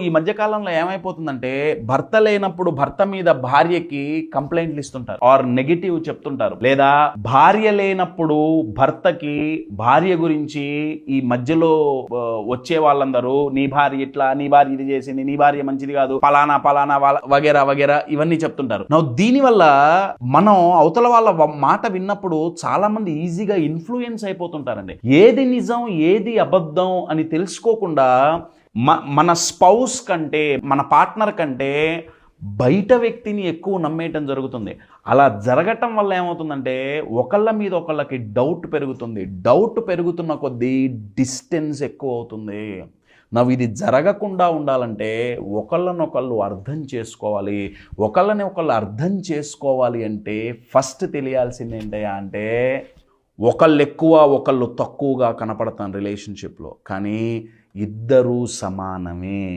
ఈ మధ్య కాలంలో ఏమైపోతుందంటే భర్త లేనప్పుడు భర్త మీద భార్యకి కంప్లైంట్లు ఇస్తుంటారు ఆర్ నెగిటివ్ చెప్తుంటారు, లేదా భార్య లేనప్పుడు భర్తకి భార్య గురించి ఈ మధ్యలో వచ్చే వాళ్ళందరూ నీ భార్య ఇట్లా, నీ భార్య ఇది చేసింది, నీ భార్య మంచిది కాదు, పలానా పలానా వగేరా వగేరా ఇవన్నీ చెప్తుంటారు. దీనివల్ల మనం అవతల వాళ్ళ మాట విన్నప్పుడు చాలా మంది ఈజీగా ఇన్ఫ్లుయెన్స్ అయిపోతుంటారండి. ఏది నిజం ఏది అబద్ధం అని తెలుసుకోకుండా మన స్పౌస్ కంటే, మన పార్ట్నర్ కంటే బయట వ్యక్తిని ఎక్కువ నమ్మేయటం జరుగుతుంది. అలా జరగటం వల్ల ఏమవుతుందంటే ఒకళ్ళ మీద ఒకళ్ళకి డౌట్ పెరుగుతుంది. డౌట్ పెరుగుతున్న కొద్దీ డిస్టెన్స్ ఎక్కువ అవుతుంది. ఇది జరగకుండా ఉండాలంటే ఒకళ్ళనొకళ్ళు అర్థం చేసుకోవాలి. ఒకళ్ళని ఒకళ్ళు అర్థం చేసుకోవాలి అంటే ఫస్ట్ తెలియాల్సింది ఏంటయ్యా అంటే, ఒకళ్ళు ఎక్కువ ఒకళ్ళు తక్కువగా కనపడతాను రిలేషన్షిప్లో, కానీ ఇద్దరూ సమానమే.